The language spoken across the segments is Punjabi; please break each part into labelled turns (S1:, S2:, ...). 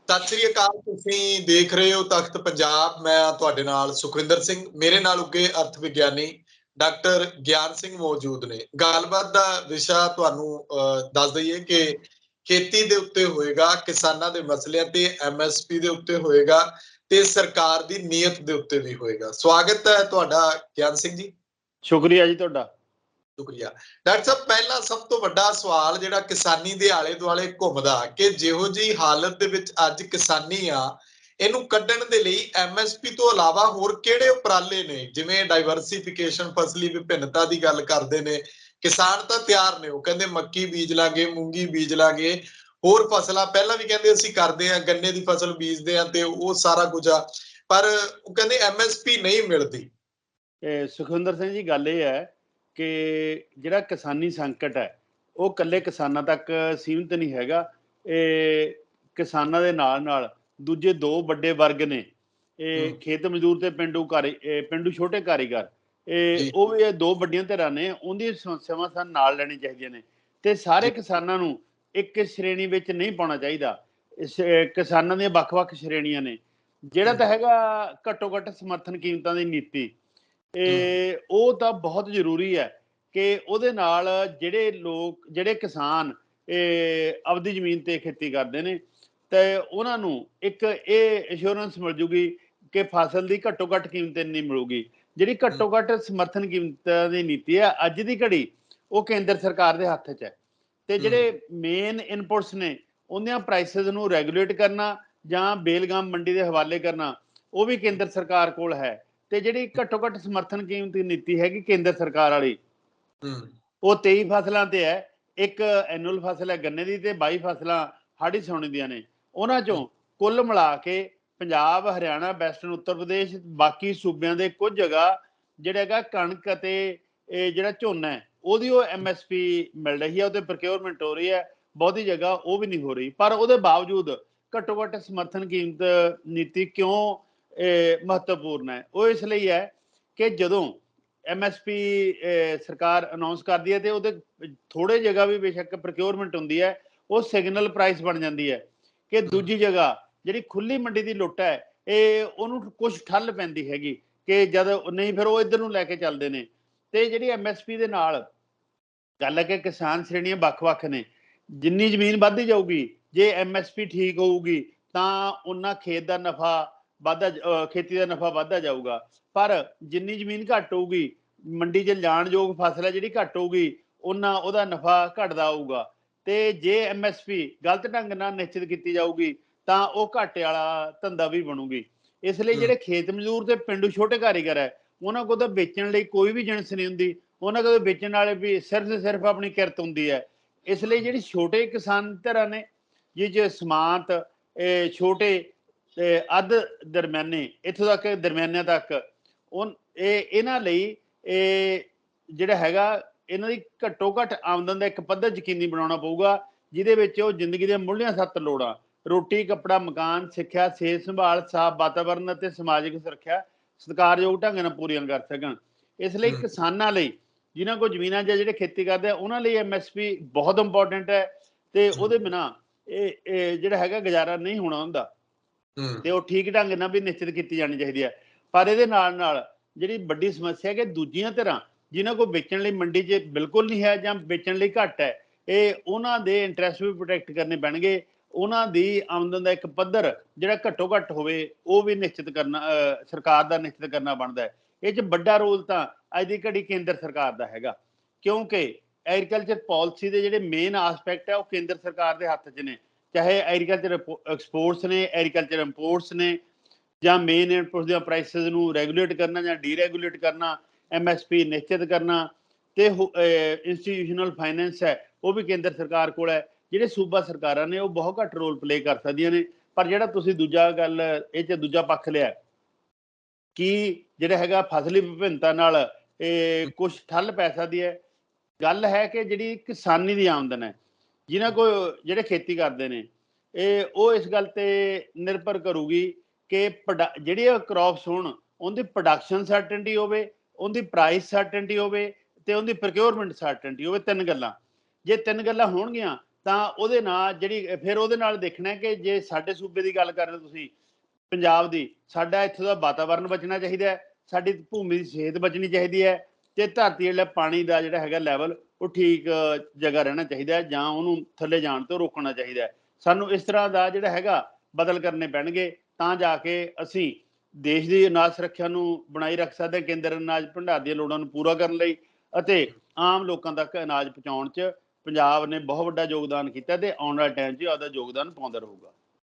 S1: ਸਤਿ ਸ੍ਰੀ ਅਕਾਲ। ਤੁਸੀਂ ਦੇਖ ਰਹੇ ਹੋ ਤਖਤ ਪੰਜਾਬ। ਮੈਂ ਤੁਹਾਡੇ ਨਾਲ ਸੁਖਵਿੰਦਰ ਸਿੰਘ, ਮੇਰੇ ਨਾਲ ਉੱਗੇ ਅਰਥ ਵਿਗਿਆਨੀ ਡਾਕਟਰ ਗਿਆਨ ਸਿੰਘ ਮੌਜੂਦ ਨੇ। ਗੱਲਬਾਤ ਦਾ ਵਿਸ਼ਾ ਤੁਹਾਨੂੰ ਦੱਸ ਦਈਏ ਕਿ ਖੇਤੀ ਦੇ ਉੱਤੇ ਹੋਏਗਾ, ਕਿਸਾਨਾਂ ਦੇ ਮਸਲਿਆਂ ਤੇ, ਐਮਐਸਪੀ ਦੇ ਉੱਤੇ ਹੋਏਗਾ ਤੇ ਸਰਕਾਰ ਦੀ ਨੀਅਤ ਦੇ ਉੱਤੇ ਵੀ ਹੋਏਗਾ। ਸਵਾਗਤ ਹੈ ਤੁਹਾਡਾ ਗਿਆਨ ਸਿੰਘ ਜੀ।
S2: ਸ਼ੁਕਰੀਆ ਜੀ ਤੁਹਾਡਾ।
S1: ਸ਼ੁਕਰੀਆ ਡਾਕਟਰ ਸਾਹਿਬ। ਪਹਿਲਾ ਸਭ ਤੋਂ ਵੱਡਾ ਸਵਾਲ ਜਿਹੜਾ ਕਿਸਾਨੀ ਦੇ ਆਲੇ ਦੁਆਲੇ ਘੁੰਮਦਾ ਕਿ ਜਿਹੋ ਜੀ ਹਾਲਤ ਦੇ ਵਿੱਚ ਅੱਜ ਕਿਸਾਨੀ ਆ, ਇਹਨੂੰ ਕੱਢਣ ਦੇ ਲਈ ਐਮਐਸਪੀ ਤੋਂ ਇਲਾਵਾ ਹੋਰ ਕਿਹੜੇ ਉਪਰਾਲੇ ਨੇ? ਜਿਵੇਂ ਡਾਈਵਰਸੀਫਿਕੇਸ਼ਨ, ਫਸਲੀ ਵਿਭਿੰਨਤਾ ਦੀ ਗੱਲ ਕਰਦੇ ਨੇ ਕਿਸਾਨ, ਤਾਂ ਤਿਆਰ ਨੇ। ਉਹ ਕਹਿੰਦੇ ਮੱਕੀ ਬੀਜ ਲਾਂਗੇ, ਮੂੰਗੀ ਬੀਜ ਲਾਂਗੇ, ਹੋਰ ਫਸਲਾਂ ਪਹਿਲਾਂ ਵੀ ਕਹਿੰਦੇ ਅਸੀਂ ਕਰਦੇ ਆ, ਗੰਨੇ ਦੀ ਫਸਲ ਬੀਜਦੇ ਆ ਤੇ ਉਹ ਸਾਰਾ ਕੁਝ ਆ, ਪਰ ਉਹ ਕਹਿੰਦੇ ਐਮਐਸਪੀ ਨਹੀਂ ਮਿਲਦੀ।
S2: ਸੁਖਵਿੰਦਰ ਸਿੰਘ ਜੀ, ਗੱਲ ਇਹ ਹੈ ਕਿ ਜਿਹੜਾ ਕਿਸਾਨੀ ਸੰਕਟ ਹੈ ਉਹ ਇਕੱਲੇ ਕਿਸਾਨਾਂ ਤੱਕ ਸੀਮਿਤ ਨਹੀਂ ਹੈਗਾ। ਇਹ ਕਿਸਾਨਾਂ ਦੇ ਨਾਲ ਨਾਲ ਦੂਜੇ ਦੋ ਵੱਡੇ ਵਰਗ ਨੇ, ਇਹ ਖੇਤ ਮਜ਼ਦੂਰ ਤੇ ਪਿੰਡੂ ਛੋਟੇ ਕਾਰੀਗਰ, ਉਹ ਵੀ ਇਹ ਦੋ ਵੱਡੀਆਂ ਧਿਰਾਂ ਨੇ। ਉਹਦੀਆਂ ਸਮੱਸਿਆਵਾਂ ਸਾਨੂੰ ਨਾਲ ਲੈਣੀਆਂ ਚਾਹੀਦੀਆਂ ਨੇ ਤੇ ਸਾਰੇ ਕਿਸਾਨਾਂ ਨੂੰ ਇੱਕ ਸ਼੍ਰੇਣੀ ਵਿੱਚ ਨਹੀਂ ਪਾਉਣਾ ਚਾਹੀਦਾ। ਕਿਸਾਨਾਂ ਦੀਆਂ ਵੱਖ-ਵੱਖ ਸ਼੍ਰੇਣੀਆਂ ਨੇ। ਜਿਹੜਾ ਤਾਂ ਹੈਗਾ ਘੱਟੋ ਘੱਟ ਸਮਰਥਨ ਕੀਮਤਾਂ ਦੀ ਨੀਤੀ, ਉਹ ਤਾਂ ਬਹੁਤ ਜ਼ਰੂਰੀ ਹੈ ਕਿ ਉਹਦੇ ਨਾਲ ਜਿਹੜੇ ਕਿਸਾਨ ਆਪਦੀ ਜ਼ਮੀਨ ਤੇ ਖੇਤੀ ਕਰਦੇ ਨੇ ਤੇ ਉਹਨਾਂ ਨੂੰ ਇੱਕ ਇਹ ਇੰਸ਼ੋਰੈਂਸ ਮਿਲ ਜੂਗੀ ਕਿ ਫਸਲ ਦੀ ਘੱਟੋ ਘੱਟ ਕੀਮਤ ਇੰਨੀ ਮਿਲੂਗੀ। ਜਿਹੜੀ ਘੱਟੋ ਘੱਟ ਸਮਰਥਨ ਕੀਮਤਾਂ ਦੀ ਨੀਤੀ ਹੈ ਅੱਜ ਦੀ ਘੜੀ, ਉਹ ਕੇਂਦਰ ਸਰਕਾਰ ਦੇ ਹੱਥ 'ਚ ਹੈ ਤੇ ਜਿਹੜੇ ਮੇਨ ਇਨਪੁਟਸ ਨੇ ਉਹਦੀਆਂ ਪ੍ਰਾਈਸਿਸ ਨੂੰ ਰੈਗੂਲੇਟ ਕਰਨਾ ਜਾਂ ਬੇਲਗਾਮ ਮੰਡੀ ਦੇ ਹਵਾਲੇ ਕਰਨਾ, ਉਹ ਵੀ ਕੇਂਦਰ ਸਰਕਾਰ ਕੋਲ ਹੈ। ਤੇ ਜਿਹੜੀ ਘੱਟੋ ਘੱਟ ਸਮਰਥਨ ਕੀਮਤ ਦੀ ਨੀਤੀ ਹੈਗੀ ਕੇਂਦਰ ਸਰਕਾਰ ਵਾਲੀ, ਉਹ 23 ਫਸਲਾਂ ਤੇ ਹੈ। ਇੱਕ ਐਨੂਅਲ ਫਸਲ ਹੈ ਗੰਨੇ ਦੀ ਤੇ 22 ਫਸਲਾਂ ਹਾੜੀ ਸਾਉਣੀ ਦੀਆਂ ਨੇ। ਉਹਨਾਂ ਚੋਂ ਕੁੱਲ ਮਿਲਾ ਕੇ ਪੰਜਾਬ, ਹਰਿਆਣਾ, ਵੈਸਟਰਨ ਉੱਤਰ ਪ੍ਰਦੇਸ਼, ਬਾਕੀ ਸੂਬਿਆਂ ਦੇ ਕੁਝ ਜਗ੍ਹਾ ਜਿਹੜਾ ਹੈਗਾ ਕਣਕ ਅਤੇ ਇਹ ਜਿਹੜਾ ਝੋਨਾ ਹੈ ਉਹਦੀ ਉਹ ਐਮਐਸਪੀ ਮਿਲ ਰਹੀ ਹੈ, ਉਹਦੇ ਪ੍ਰੋਕਿਉਰਮੈਂਟ ਹੋ ਰਹੀ ਹੈ। ਬਹੁਤੀ ਜਗ੍ਹਾ ਉਹ ਵੀ ਨਹੀਂ ਹੋ ਰਹੀ। ਪਰ ਉਹਦੇ ਬਾਵਜੂਦ ਘੱਟੋ ਘੱਟ ਸਮਰਥਨ ਕੀਮਤ ਨੀਤੀ ਕਿਉਂ ਮਹੱਤਵਪੂਰਨ ਹੈ? ਉਹ ਇਸ ਲਈ ਹੈ ਕਿ ਜਦੋਂ ਐਮਐਸਪੀ ਸਰਕਾਰ ਅਨਾਉਂਸ ਕਰਦੀ ਹੈ ਤੇ ਉਹਦੇ ਥੋੜੇ ਜਗ੍ਹਾ ਵੀ ਬੇਸ਼ੱਕ ਪ੍ਰੋਕਿਉਰਮੈਂਟ ਹੁੰਦੀ ਹੈ, ਉਹ ਸਿਗਨਲ ਪ੍ਰਾਈਸ ਬਣ ਜਾਂਦੀ ਹੈ ਕਿ ਦੂਜੀ ਜਗ੍ਹਾ ਜਿਹੜੀ ਖੁੱਲੀ ਮੰਡੀ ਦੀ ਲੁੱਟ ਹੈ ਉਹਨੂੰ ਕੁਛ ਠੱਲ ਪੈਂਦੀ ਹੈਗੀ ਕਿ ਜਦ ਨਹੀਂ ਫਿਰ ਉਹ ਇੱਧਰ ਨੂੰ ਲੈ ਕੇ ਚੱਲਦੇ ਨੇ। ਤੇ ਜਿਹੜੀ ਐਮਐਸਪੀ ਦੇ ਨਾਲ ਗੱਲ ਹੈ ਕਿ ਕਿਸਾਨ ਸ਼੍ਰੇਣੀਆਂ ਵੱਖ-ਵੱਖ ਨੇ। ਜਿੰਨੀ ਜ਼ਮੀਨ ਵੱਧਦੀ ਜਾਊਗੀ, ਜੇ ਐਮਐਸਪੀ ਠੀਕ ਹੋਊਗੀ ਤਾਂ ਉਹਨਾਂ ਖੇਤ ਦਾ ਨਫਾ ਖੇਤੀ ਦਾ ਨਫਾ ਵੱਧਦਾ ਜਾਊਗਾ। ਪਰ ਜਿੰਨੀ ਜ਼ਮੀਨ ਘੱਟ ਹੋਊਗੀ, ਮੰਡੀ 'ਚ ਲਿਜਾਣਯੋਗ ਫਸਲ ਹੈ ਜਿਹੜੀ ਘੱਟ ਹੋਊਗੀ, ਉਹਦਾ ਨਫਾ ਘਟਦਾ ਆਊਗਾ। ਤੇ ਜੇ ਐਮਐਸਪੀ ਗਲਤ ਢੰਗ ਨਾਲ ਨਿਸ਼ਚਿਤ ਕੀਤੀ ਜਾਊਗੀ ਤਾਂ ਉਹ ਘਾਟੇ ਵਾਲਾ ਧੰਦਾ ਵੀ ਬਣੂਗੀ। ਇਸ ਲਈ ਜਿਹੜੇ ਖੇਤ ਮਜ਼ਦੂਰ ਤੇ ਪਿੰਡੂ ਛੋਟੇ ਕਾਰੀਗਰ ਹੈ, ਉਹਨਾਂ ਕੋਲ ਤਾਂ ਵੇਚਣ ਲਈ ਕੋਈ ਵੀ ਜਿਣਸ ਨਹੀਂ ਹੁੰਦੀ। ਉਹਨਾਂ ਕੋਲ ਵੇਚਣ ਵਾਲੇ ਵੀ ਸਿਰਫ ਆਪਣੀ ਕਿਰਤ ਹੁੰਦੀ ਹੈ। ਇਸ ਲਈ ਜਿਹੜੀ ਛੋਟੇ ਕਿਸਾਨ ਧਿਰਾਂ ਨੇ, ਜਿਹ ਸਮਾਂਤ ਛੋਟੇ ਤੇ ਅੱਧ ਦਰਮਿਆਨੇ, ਇੱਥੋਂ ਤੱਕ ਦਰਮਿਆਨਿਆਂ ਤੱਕ, ਇਹਨਾਂ ਲਈ ਜਿਹੜਾ ਹੈਗਾ ਇਹਨਾਂ ਦੀ ਘੱਟੋ ਘੱਟ ਆਮਦਨ ਦਾ ਇੱਕ ਪੱਧਰ ਯਕੀਨੀ ਬਣਾਉਣਾ ਪਊਗਾ ਜਿਹਦੇ ਵਿੱਚ ਉਹ ਜ਼ਿੰਦਗੀ ਦੀਆਂ ਮੁੱਢਲੀਆਂ 7 ਲੋੜਾਂ ਰੋਟੀ, ਕੱਪੜਾ, ਮਕਾਨ, ਸਿੱਖਿਆ, ਸਿਹਤ ਸੰਭਾਲ, ਸਾਫ਼ ਵਾਤਾਵਰਨ ਅਤੇ ਸਮਾਜਿਕ ਸੁਰੱਖਿਆ ਸਤਿਕਾਰਯੋਗ ਢੰਗ ਨਾਲ ਪੂਰੀਆਂ ਕਰ ਸਕਣ। ਇਸ ਲਈ ਕਿਸਾਨਾਂ ਲਈ, ਜਿਨ੍ਹਾਂ ਕੋਲ ਜ਼ਮੀਨਾਂ ਜਾਂ ਜਿਹੜੇ ਖੇਤੀ ਕਰਦੇ ਆ, ਉਹਨਾਂ ਲਈ ਐਮਐਸਪੀ ਬਹੁਤ ਇੰਪੋਰਟੈਂਟ ਹੈ ਤੇ ਉਹਦੇ ਬਿਨਾਂ ਇਹ ਜਿਹੜਾ ਹੈਗਾ ਗੁਜ਼ਾਰਾ ਨਹੀਂ ਹੋਣਾ ਹੁੰਦਾ ਤੇ ਉਹ ਠੀਕ ਢੰਗ ਨਾਲ ਵੀ ਨਿਸ਼ਚਿਤ ਕੀਤੀ ਜਾਣੀ ਚਾਹੀਦੀ ਹੈ। ਪਰ ਇਹਦੇ ਨਾਲ ਨਾਲ ਜਿਹੜੀ ਵੱਡੀ ਸਮੱਸਿਆ ਕਿ ਦੂਜੀਆਂ ਧਿਰਾਂ ਜਿਨ੍ਹਾਂ ਕੋਲ ਵੇਚਣ ਲਈ ਮੰਡੀ 'ਚ ਬਿਲਕੁਲ ਨਹੀਂ ਹੈ ਜਾਂ ਵੇਚਣ ਲਈ ਘੱਟ ਹੈ, ਉਹਨਾਂ ਦੇ ਇੰਟਰਸਟ ਵੀ ਪ੍ਰੋਟੈਕਟ ਕਰਨੇ ਪੈਣਗੇ। ਉਹਨਾਂ ਦੀ ਆਮਦਨ ਦਾ ਇੱਕ ਪੱਧਰ ਜਿਹੜਾ ਘੱਟੋ ਘੱਟ ਹੋਵੇ ਉਹ ਵੀ ਨਿਸ਼ਚਿਤ ਕਰਨਾ, ਸਰਕਾਰ ਦਾ ਨਿਸ਼ਚਿਤ ਕਰਨਾ ਬਣਦਾ ਹੈ। ਇਹ 'ਚ ਵੱਡਾ ਰੋਲ ਤਾਂ ਅੱਜ ਦੀ ਘੜੀ ਕੇਂਦਰ ਸਰਕਾਰ ਦਾ ਹੈਗਾ, ਕਿਉਂਕਿ ਐਗਰੀਕਲਚਰ ਪਾਲਿਸੀ ਦੇ ਜਿਹੜੇ ਮੇਨ ਆਸਪੈਕਟ ਹੈ ਉਹ ਕੇਂਦਰ ਸਰਕਾਰ ਦੇ ਹੱਥ 'ਚ ਨੇ। ਚਾਹੇ ਐਗਰੀਕਲਚਰ ਐਕਸਪੋਰਟਸ ਨੇ, ਐਗਰੀਕਲਚਰ ਇੰਪੋਰਟਸ ਨੇ, ਜਾਂ ਮੇਨ ਇਨਪੁਟਸ ਦੀਆਂ ਪ੍ਰਾਈਸਿਸ ਨੂੰ ਰੈਗੂਲੇਟ ਕਰਨਾ ਜਾਂ ਡੀਰੈਗੂਲੇਟ ਕਰਨਾ, ਐਮਐਸਪੀ ਨਿਸ਼ਚਿਤ ਕਰਨਾ, ਤੇ ਇੰਸਟੀਟਿਊਸ਼ਨਲ ਫਾਈਨੈਂਸ ਹੈ ਉਹ ਵੀ ਕੇਂਦਰ ਸਰਕਾਰ ਕੋਲ ਹੈ। ਜਿਹੜੇ ਸੂਬਾ ਸਰਕਾਰਾਂ ਨੇ ਉਹ ਬਹੁਤ ਘੱਟ ਰੋਲ ਪਲੇ ਕਰ ਸਕਦੀਆਂ ਨੇ। ਪਰ ਜਿਹੜਾ ਤੁਸੀਂ ਦੂਜਾ ਗੱਲ ਇਹ 'ਚ ਦੂਜਾ ਪੱਖ ਲਿਆ ਕਿ ਜਿਹੜਾ ਹੈਗਾ ਫਸਲੀ ਵਿਭਿੰਨਤਾ ਨਾਲ ਕੁਛ ਠੱਲ ਪੈ ਸਕਦੀ ਹੈ, ਗੱਲ ਹੈ ਕਿ ਜਿਹੜੀ ਕਿਸਾਨੀ ਦੀ ਆਮਦਨ ਹੈ, ਜਿਨ੍ਹਾਂ ਕੋਲ ਜਿਹੜੇ ਖੇਤੀ ਕਰਦੇ ਨੇ, ਉਹ ਇਸ ਗੱਲ ਤੇ ਨਿਰਭਰ ਕਰੂਗੀ ਕਿ ਜਿਹੜੀ ਕ੍ਰੌਪਸ ਹੋਣ ਉਹਦੀ ਪ੍ਰੋਡਕਸ਼ਨ ਸਰਟਨਟੀ ਹੋਵੇ, ਉਹਦੀ ਪ੍ਰਾਈਸ ਸਰਟਨਟੀ ਹੋਵੇ ਤੇ ਉਹਦੀ ਪ੍ਰੋਕਿਉਰਮੈਂਟ ਸਰਟਨਟੀ ਹੋਵੇ। 3 ਗੱਲਾਂ, ਜੇ 3 ਗੱਲਾਂ ਹੋਣਗੀਆਂ ਤਾਂ ਉਹਦੇ ਨਾਲ ਜਿਹੜੀ ਫਿਰ ਉਹਦੇ ਨਾਲ ਦੇਖਣਾ ਕਿ ਜੇ ਸਾਡੇ ਸੂਬੇ ਦੀ ਗੱਲ ਕਰਦੇ ਤੁਸੀਂ ਪੰਜਾਬ ਦੀ, ਸਾਡਾ ਇੱਥੋਂ ਦਾ ਵਾਤਾਵਰਨ ਬਚਣਾ ਚਾਹੀਦਾ ਹੈ, ਸਾਡੀ ਭੂਮੀ ਦੀ ਸਿਹਤ ਬਚਣੀ ਚਾਹੀਦੀ ਹੈ, ਤੇ ਧਰਤੀ ਵਾਲਾ ਪਾਣੀ ਦਾ ਜਿਹੜਾ ਹੈਗਾ ਲੈਵਲ ਉਹ ਠੀਕ ਜਗ੍ਹਾ ਰਹਿਣਾ ਚਾਹੀਦਾ ਹੈ, ਜਾਂ ਉਹਨੂੰ ਥੱਲੇ ਜਾਣ ਤੋਂ ਰੋਕਣਾ ਚਾਹੀਦਾ ਹੈ। ਸਾਨੂੰ ਇਸ ਤਰ੍ਹਾਂ ਦਾ ਜਿਹੜਾ ਹੈਗਾ ਬਦਲ ਕਰਨੇ ਪੈਣਗੇ, ਤਾਂ ਜਾ ਕੇ ਅਸੀਂ ਦੇਸ਼ ਦੀ ਅਨਾਜ ਸੁਰੱਖਿਆ ਨੂੰ ਬਣਾਈ ਰੱਖ ਸਕਦੇ, ਕੇਂਦਰ ਅਨਾਜ ਭੰਡਾਰ ਦੀਆਂ ਲੋੜਾਂ ਨੂੰ ਪੂਰਾ ਕਰਨ ਲਈ, ਅਤੇ ਆਮ ਲੋਕਾਂ ਤੱਕ ਅਨਾਜ ਪਹੁੰਚਾਉਣ 'ਚ ਪੰਜਾਬ ਨੇ ਬਹੁਤ ਵੱਡਾ ਯੋਗਦਾਨ ਕੀਤਾ ਤੇ ਆਉਣ ਵਾਲੇ ਟਾਈਮ 'ਚ ਆਪਦਾ ਯੋਗਦਾਨ ਪਾਉਂਦਾ ਰਹੂਗਾ।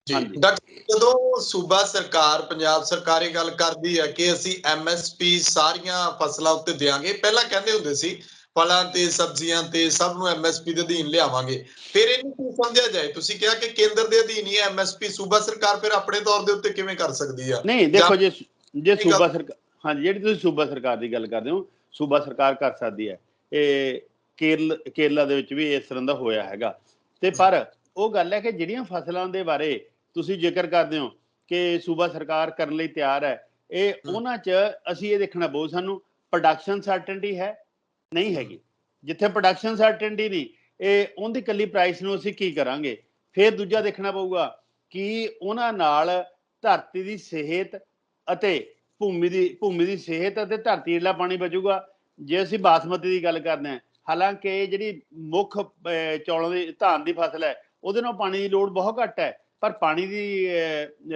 S1: ਜੀ
S2: ਹਾਂਜੀ
S1: ਡਾਕਟਰ, ਜਦੋਂ ਸੂਬਾ ਸਰਕਾਰ, ਪੰਜਾਬ ਸਰਕਾਰ ਇਹ ਗੱਲ ਕਰਦੀ ਹੈ ਕਿ ਅਸੀਂ MSP ਸਾਰੀਆਂ ਫਸਲਾਂ ਉੱਤੇ ਦਿਆਂਗੇ, ਪਹਿਲਾਂ ਕਹਿੰਦੇ ਹੁੰਦੇ ਸੀ ਫਲਾਂ ਤੇ ਸਬਜ਼ੀਆਂ ਤੇ ਸਭ ਨੂੰ MSP ਦੇ ਅਧੀਨ ਲਿਆਵਾਂਗੇ, ਫਿਰ ਇਹਨੂੰ ਕੀ ਸਮਝਿਆ ਜਾਏ? ਤੁਸੀਂ ਕਿਹਾ ਕਿ ਕੇਂਦਰ ਦੇ ਅਧੀਨ ਹੀ ਹੈ MSP, ਸੂਬਾ ਸਰਕਾਰ ਫਿਰ ਆਪਣੇ ਤੌਰ ਦੇ ਉੱਤੇ ਕਿਵੇਂ ਕਰ ਸਕਦੀ ਆ?
S2: ਨਹੀਂ,
S1: ਜਾਂ
S2: ਦੇਖੋ ਜੇ ਸੂਬਾ ਸਰਕਾਰ, ਹਾਂਜੀ ਜਿਹੜੀ ਤੁਸੀਂ ਸੂਬਾ ਸਰਕਾਰ ਦੀ ਗੱਲ ਕਰਦੇ ਹੋ, ਸੂਬਾ ਸਰਕਾਰ ਕਰ ਸਕਦੀ ਹੈ। ਇਹ ਕੇਰਲਾ ਦੇ ਵਿੱਚ ਵੀ ਇਸ ਤਰ੍ਹਾਂ ਦਾ ਹੋਇਆ ਹੈਗਾ। ਤੇ ਪਰ ਉਹ ਗੱਲ ਹੈ ਕਿ ਜਿਹੜੀਆਂ ਫਸਲਾਂ ਦੇ ਬਾਰੇ ਤੁਸੀਂ ਜ਼ਿਕਰ ਕਰਦੇ ਹੋ ਕਿ ਸੂਬਾ ਸਰਕਾਰ ਕਰਨ ਲਈ ਤਿਆਰ ਹੈ, ਇਹ ਉਹਨਾਂ 'ਚ ਅਸੀਂ ਇਹ ਦੇਖਣਾ ਬਹੁਤ, ਸਾਨੂੰ ਪ੍ਰੋਡਕਸ਼ਨ ਸਰਟਨਟੀ ਹੈ ਨਹੀਂ ਹੈਗੀ। ਜਿੱਥੇ ਪ੍ਰੋਡਕਸ਼ਨ ਸਰਟਨਟੀ ਨਹੀਂ, ਇਹ ਉਹਦੀ ਇਕੱਲੀ ਪ੍ਰਾਈਸ ਨੂੰ ਅਸੀਂ ਕੀ ਕਰਾਂਗੇ? ਫਿਰ ਦੂਜਾ ਦੇਖਣਾ ਪਊਗਾ ਕਿ ਉਹਨਾਂ ਨਾਲ ਧਰਤੀ ਦੀ ਸਿਹਤ ਅਤੇ ਭੂਮੀ ਦੀ ਸਿਹਤ ਅਤੇ ਧਰਤੀ ਜਿਹੜਾ ਪਾਣੀ ਬਚੂਗਾ। ਜੇ ਅਸੀਂ ਬਾਸਮਤੀ ਦੀ ਗੱਲ ਕਰਦੇ ਹਾਂ, ਹਾਲਾਂਕਿ ਜਿਹੜੀ ਮੁੱਖ ਚੌਲਾਂ ਦੀ ਧਾਨ ਦੀ ਫਸਲ ਹੈ, ਉਹਦੇ ਨਾਲ ਪਾਣੀ ਦੀ ਲੋੜ ਬਹੁਤ ਘੱਟ ਹੈ, ਪਰ ਪਾਣੀ ਦੀ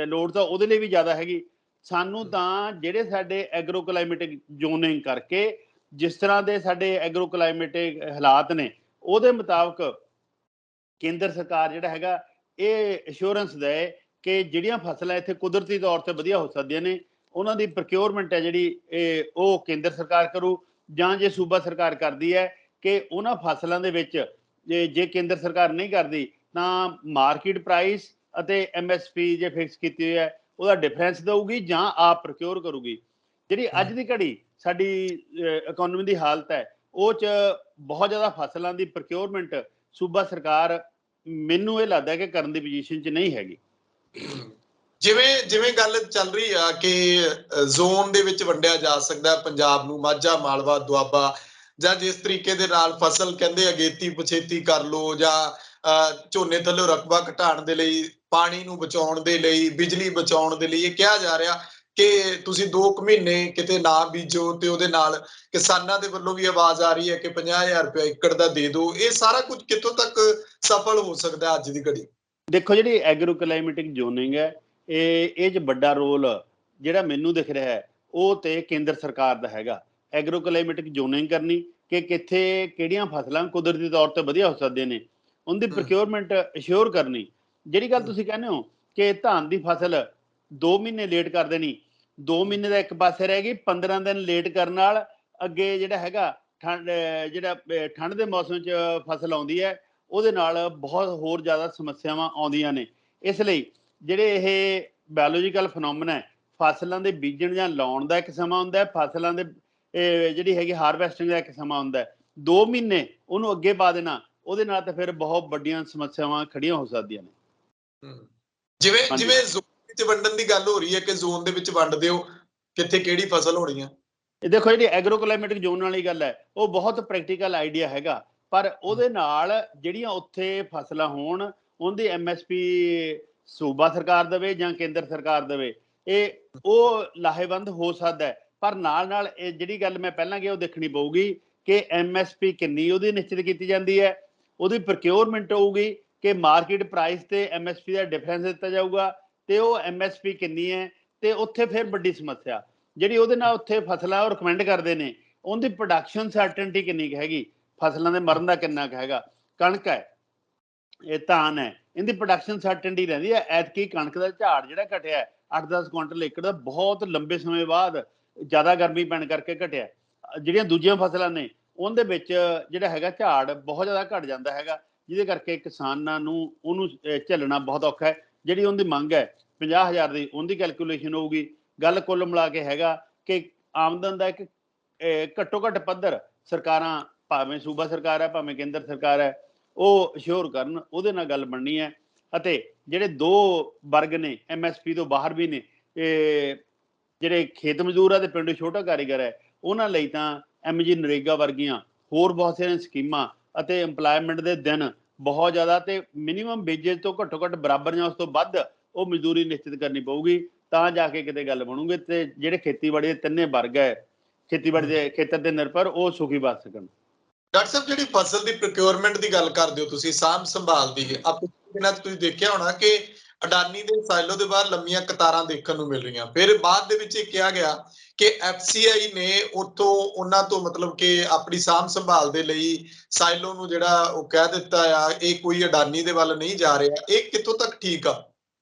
S2: ਲੋੜ ਤਾਂ ਉਹਦੇ ਲਈ ਵੀ ਜ਼ਿਆਦਾ ਹੈਗੀ। ਸਾਨੂੰ ਤਾਂ ਜਿਹੜੇ ਸਾਡੇ ਐਗਰੋ ਕਲਾਈਮੇਟਿਕ ਜ਼ੋਨਿੰਗ ਕਰਕੇ, ਜਿਸ ਤਰ੍ਹਾਂ ਦੇ ਸਾਡੇ ਐਗਰੋ ਕਲਾਈਮੇਟਿਕ ਹਾਲਾਤ ਨੇ, ਉਹਦੇ ਮੁਤਾਬਕ ਕੇਂਦਰ ਸਰਕਾਰ ਜਿਹੜਾ ਹੈਗਾ ਇਹ ਅਸ਼ੋਰੈਂਸ ਦੇ ਕਿ ਜਿਹੜੀਆਂ ਫਸਲਾਂ ਇੱਥੇ ਕੁਦਰਤੀ ਤੌਰ ਤੇ ਵਧੀਆ ਹੋ ਸਕਦੀਆਂ ਨੇ, ਉਹਨਾਂ ਦੀ ਪ੍ਰੋਕਿਉਰਮੈਂਟ ਹੈ ਜਿਹੜੀ ਉਹ ਕੇਂਦਰ ਸਰਕਾਰ ਕਰੂ, ਜਾਂ ਜੇ ਸੂਬਾ ਸਰਕਾਰ ਕਰਦੀ ਹੈ ਕਿ ਉਹਨਾਂ ਫਸਲਾਂ ਦੇ ਵਿੱਚ ਜੇ ਕੇਂਦਰ ਸਰਕਾਰ ਨਹੀਂ ਕਰਦੀ ਤਾਂ ਮਾਰਕੀਟ ਪ੍ਰਾਈਸ ਅਤੇ MSP ਜੇ ਫਿਕਸ ਕੀਤੀ ਹੋਈ ਹੈ ਉਹਦਾ ਡਿਫਰੈਂਸ ਦਊਗੀ, ਜਾਂ ਆਪ ਪ੍ਰੋਕਿਉਰ ਕਰੂਗੀ। ਜਿਹੜੀ ਅੱਜ ਦੀ ਘੜੀ ਸਾਡੀ ਇਕਨੋਮੀ ਦੀ ਹਾਲਤ ਹੈ, ਉਹ 'ਚ ਬਹੁਤ ਜ਼ਿਆਦਾ ਫਸਲਾਂ ਦੀ ਪ੍ਰੋਕਿਉਰਮੈਂਟ ਸੂਬਾ ਸਰਕਾਰ, ਮੈਨੂੰ ਇਹ ਲੱਗਦਾ ਕਿ ਕਰਨ ਦੀ ਪੋਜੀਸ਼ਨ 'ਚ ਨਹੀਂ ਹੈਗੀ।
S1: ਜਿਵੇਂ ਜਿਵੇਂ ਗੱਲ ਚੱਲ ਰਹੀ ਆ ਕਿ ਜ਼ੋਨ ਦੇ ਵਿੱਚ ਵੰਡਿਆ ਜਾ ਸਕਦਾ ਹੈ ਪੰਜਾਬ ਨੂੰ, ਮਾਝਾ, ਮਾਲਵਾ, ਦੁਆਬਾ, ਜਾਂ ਜਿਸ ਤਰੀਕੇ ਦੇ ਨਾਲ ਫਸਲ ਕਹਿੰਦੇ ਅਗੇਤੀ ਪਛੇਤੀ ਕਰ ਲਓ, ਜਾਂ ਝੋਨੇ ਥੱਲੇ ਰਕਬਾ ਘਟਾਉਣ ਦੇ ਲਈ, ਪਾਣੀ ਨੂੰ ਬਚਾਉਣ ਦੇ ਲਈ, ਬਿਜਲੀ ਬਚਾਉਣ ਦੇ ਲਈ ਇਹ ਕਿਹਾ ਜਾ ਰਿਹਾ ਕਿ ਤੁਸੀਂ 2 ਮਹੀਨੇ ਕਿਤੇ ਨਾ ਬੀਜੋ, ਤੇ ਉਹਦੇ ਨਾਲ ਕਿਸਾਨਾਂ ਦੇ ਵੱਲੋਂ ਵੀ ਆਵਾਜ਼ ਆ ਰਹੀ ਹੈ ਕਿ 50,000 ਰੁਪਏ ਏਕੜ ਦਾ ਦੇ ਦਿਓ। ਇਹ ਸਾਰਾ ਕੁਝ ਕਿੱਥੋਂ ਤੱਕ ਸਫਲ ਹੋ ਸਕਦਾ ਅੱਜ ਦੀ ਘੜੀ?
S2: ਦੇਖੋ, ਜਿਹੜੀ ਐਗਰੋ ਕਲਾਈਮੇਟਿਕ ਜ਼ੋਨਿੰਗ ਹੈ, ਇਹ 'ਚ ਵੱਡਾ ਰੋਲ ਜਿਹੜਾ ਮੈਨੂੰ ਦਿਖ ਰਿਹਾ ਹੈ ਉਹ ਤੇ ਕੇਂਦਰ ਸਰਕਾਰ ਦਾ ਹੈਗਾ। ਐਗਰੋ ਕਲਾਈਮੇਟਿਕ ਜ਼ੋਨਿੰਗ ਕਰਨੀ ਕਿ ਕਿੱਥੇ ਕਿਹੜੀਆਂ ਫਸਲਾਂ ਕੁਦਰਤੀ ਤੌਰ ਤੇ ਵਧੀਆ ਹੋ ਸਕਦੀਆਂ ਨੇ, ਉਹਦੀ ਪ੍ਰੋਕਿਉਰਮੈਂਟ ਅਸ਼ੋਰ ਕਰਨੀ। ਜਿਹੜੀ ਗੱਲ ਤੁਸੀਂ ਕਹਿੰਦੇ ਹੋ ਕਿ ਧਾਨ ਦੀ ਫਸਲ 2 ਮਹੀਨੇ ਲੇਟ ਕਰ ਦੇਣੀ, 2 ਮਹੀਨੇ ਦਾ ਇੱਕ ਪਾਸੇ ਰਹਿ ਗਈ, 15 ਦਿਨ ਲੇਟ ਕਰਨ ਨਾਲ ਅੱਗੇ ਜਿਹੜਾ ਹੈਗਾ ਠੰਡ ਦੇ ਮੌਸਮ 'ਚ ਫਸਲ ਆਉਂਦੀ ਹੈ, ਉਹਦੇ ਨਾਲ ਬਹੁਤ ਹੋਰ ਜ਼ਿਆਦਾ ਸਮੱਸਿਆਵਾਂ ਆਉਂਦੀਆਂ ਨੇ। ਇਸ ਲਈ ਜਿਹੜੇ ਇਹ ਬਾਇਓਲੋਜੀਕਲ ਫਨੋਮਨਾ ਹੈ, ਫਸਲਾਂ ਦੇ ਬੀਜਣ ਜਾਂ ਲਾਉਣ ਦਾ ਇੱਕ ਸਮਾਂ ਹੁੰਦਾ ਹੈ, ਫਸਲਾਂ ਦੇ ਜਿਹੜੀ ਹੈਗੀ ਹਾਰਵੈਸਟਿੰਗ ਦਾ ਇੱਕ ਸਮਾਂ ਹੁੰਦਾ ਹੈ। 2 ਮਹੀਨੇ ਉਹਨੂੰ ਅੱਗੇ ਪਾ ਦੇਣਾ, ਉਹਦੇ ਨਾਲ ਤਾਂ ਫਿਰ ਬਹੁਤ ਵੱਡੀਆਂ ਸਮੱਸਿਆਵਾਂ ਖੜੀਆਂ ਹੋ ਸਕਦੀਆਂ ਨੇ।
S1: ਜਿਵੇਂ ਜਿਵੇਂ ਜ਼ੋਨ ਵਿੱਚ ਵੰਡਣ ਦੀ ਗੱਲ ਹੋ ਰਹੀ ਹੈ ਕਿ ਜ਼ੋਨ ਦੇ ਵਿੱਚ ਵੰਡ ਦਿਓ ਕਿੱਥੇ ਕਿਹੜੀ ਫਸਲ ਹੋਣੀ ਆ।
S2: ਇਹ ਦੇਖੋ, ਜਿਹੜੀ ਐਗਰੋ ਕਲਾਈਮੇਟਿਕ ਜ਼ੋਨ ਵਾਲੀ ਗੱਲ ਹੈ, ਉਹ ਬਹੁਤ ਪ੍ਰੈਕਟੀਕਲ ਆਈਡੀਆ ਹੈਗਾ, ਪਰ ਉਹਦੇ ਨਾਲ ਜਿਹੜੀਆਂ ਉੱਥੇ ਫਸਲਾਂ ਹੋਣ, ਉਹਦੀ MSP ਸੂਬਾ ਸਰਕਾਰ ਦੇਵੇ ਜਾਂ ਕੇਂਦਰ ਸਰਕਾਰ ਦੇਵੇ, ਉਹ ਲਾਹੇਵੰਦ ਹੋ ਸਕਦਾ ਹੈ। ਪਰ ਨਾਲ ਨਾਲ ਇਹ ਜਿਹੜੀ ਗੱਲ ਮੈਂ ਪਹਿਲਾਂ ਕਿਹਾ, ਉਹ ਦੇਖਣੀ ਪਊਗੀ ਕਿ MSP ਕਿੰਨੀ ਉਹਦੀ ਨਿਸ਼ਚਿਤ ਕੀਤੀ ਜਾਂਦੀ ਹੈ, ਉਹਦੀ ਪ੍ਰੋਕਿਉਰਮੈਂਟ ਹੋਊਗੀ ਕਿ ਮਾਰਕੀਟ ਪ੍ਰਾਈਸ ਤੇ MSP ਦਾ ਡਿਫਰੈਂਸ ਦਿੱਤਾ ਜਾਊਗਾ, ਤੇ ਉਹ MSP ਕਿੰਨੀ ਹੈ। ਤੇ ਉੱਥੇ ਫਿਰ ਵੱਡੀ ਸਮੱਸਿਆ ਜਿਹੜੀ ਉਹਦੇ ਨਾਲ ਉੱਥੇ ਫਸਲਾਂ ਉਹ ਰਿਕਮੈਂਡ ਕਰਦੇ ਨੇ, ਉਹਦੀ ਪ੍ਰੋਡਕਸ਼ਨ ਸਰਟਨਟੀ ਕਿੰਨੀ ਕੁ ਹੈਗੀ, ਫਸਲਾਂ ਦੇ ਮਰਨ ਦਾ ਕਿੰਨਾ ਕੁ ਹੈਗਾ। ਕਣਕ ਹੈ, ਇਹ ਧਾਨ ਹੈ, ਇਹਦੀ ਪ੍ਰੋਡਕਸ਼ਨ ਸਰਟਨਟੀ ਰਹਿੰਦੀ ਹੈ। ਐਤਕੀ ਕਣਕ ਦਾ ਝਾੜ ਜਿਹੜਾ ਘਟਿਆ 8-10 ਕੁਇੰਟਲ ਏਕੜ ਦਾ, ਬਹੁਤ ਲੰਬੇ ਸਮੇਂ ਬਾਅਦ ਜ਼ਿਆਦਾ ਗਰਮੀ ਪੈਣ ਕਰਕੇ ਘਟਿਆ। ਜਿਹੜੀਆਂ ਦੂਜੀਆਂ ਫਸਲਾਂ ਨੇ ਉਹਦੇ ਵਿੱਚ ਜਿਹੜਾ ਹੈਗਾ ਝਾੜ ਬਹੁਤ ਜ਼ਿਆਦਾ ਘਟ ਜਾਂਦਾ ਹੈਗਾ, ਜਿਹਦੇ ਕਰਕੇ ਕਿਸਾਨਾਂ ਨੂੰ ਉਹਨੂੰ ਝੱਲਣਾ ਬਹੁਤ ਔਖਾ ਹੈ। ਜਿਹੜੀ ਉਹਦੀ ਮੰਗ ਹੈ 50,000 ਦੀ, ਉਹਦੀ ਕੈਲਕੂਲੇਸ਼ਨ ਹੋਊਗੀ। ਗੱਲ ਕੁੱਲ ਮਿਲਾ ਕੇ ਹੈਗਾ ਕਿ ਆਮਦਨ ਦਾ ਇੱਕ ਘੱਟੋ ਘੱਟ ਪੱਧਰ ਸਰਕਾਰਾਂ, ਭਾਵੇਂ ਸੂਬਾ ਸਰਕਾਰ ਹੈ ਭਾਵੇਂ ਕੇਂਦਰ ਸਰਕਾਰ ਹੈ, ਉਹ ਅਸ਼ੋਰ ਕਰਨ, ਉਹਦੇ ਨਾਲ ਗੱਲ ਬਣਨੀ ਹੈ। ਅਤੇ ਜਿਹੜੇ 2 ਵਰਗ ਨੇ MSP ਤੋਂ ਬਾਹਰ ਵੀ ਨੇ, ਜਿਹੜੇ ਖੇਤ ਮਜ਼ਦੂਰ ਆ ਤੇ ਪਿੰਡ ਛੋਟਾ ਕਾਰੀਗਰ ਹੈ, ਉਹਨਾਂ ਲਈ ਤਾਂ MG ਨਰੇਗਾ ਵਰਗੀਆਂ ਹੋਰ ਬਹੁਤ ਸਾਰੀਆਂ ਸਕੀਮਾਂ ਅਤੇ ਇੰਪਲਾਇਮੈਂਟ ਦੇ ਦਿਨ ਬਹੁਤ ਜ਼ਿਆਦਾ ਤੇ ਮਿਨੀਮਮ ਵੇਜੇਜ ਤੋਂ ਘੱਟੋ ਘੱਟ ਬਰਾਬਰ ਜਾਂ ਉਸ ਤੋਂ ਵੱਧ ਉਹ ਮਜ਼ਦੂਰੀ ਨਿਸ਼ਚਿਤ ਕਰਨੀ ਪਊਗੀ, ਤਾਂ ਜਾ ਕੇ ਕਿਤੇ ਗੱਲ ਬਣੂਗੀ ਤੇ ਜਿਹੜੇ ਖੇਤੀਬਾੜੀ ਦੇ ਤਿੰਨੇ ਵਰਗ ਹੈ ਖੇਤੀਬਾੜੀ ਦੇ ਖੇਤਰ ਤੇ ਨਿਰਭਰ, ਉਹ ਸੁਖੀ ਬਚ ਸਕਣ।
S1: ਡਾਕਟਰ ਸਾਹਿਬ, ਜਿਹੜੀ ਫਸਲ ਦੀ ਪ੍ਰੋਕਿਉਰਮੈਂਟ ਦੀ ਗੱਲ ਕਰਦੇ ਹੋ ਤੁਸੀਂ, ਸਾਂਭ ਸੰਭਾਲ ਦੀ, ਪਿਛਲੇ ਦਿਨਾਂ 'ਚ ਤੁਸੀਂ ਦੇਖਿਆ ਹੋਣਾ ਕਿ ਅਡਾਨੀ ਦੇ ਸਾਈਲੋ ਦੇ ਬਾਹਰ ਲੰਮੀਆਂ ਕਤਾਰਾਂ ਦੇਖਣ ਨੂੰ ਮਿਲ ਰਹੀਆਂ। ਫਿਰ ਬਾਅਦ ਦੇ ਵਿੱਚ ਇਹ ਕਿਹਾ ਗਿਆ ਕਿ ਐਫਸੀਆਈ ਨੇ ਉੱਥੋਂ ਉਹਨਾਂ ਤੋਂ ਮਤਲਬ ਕਿ ਆਪਣੀ ਸਾਂਭ ਸੰਭਾਲ ਦੇ ਲਈ ਸਾਈਲੋ ਨੂੰ ਜਿਹੜਾ ਉਹ ਕਹਿ ਦਿੱਤਾ ਆ, ਇਹ ਕੋਈ ਅਡਾਨੀ ਦੇ ਵੱਲ ਨਹੀਂ ਜਾ ਰਿਹਾ। ਇਹ ਕਿੱਥੋਂ ਤੱਕ ਠੀਕ ਆ?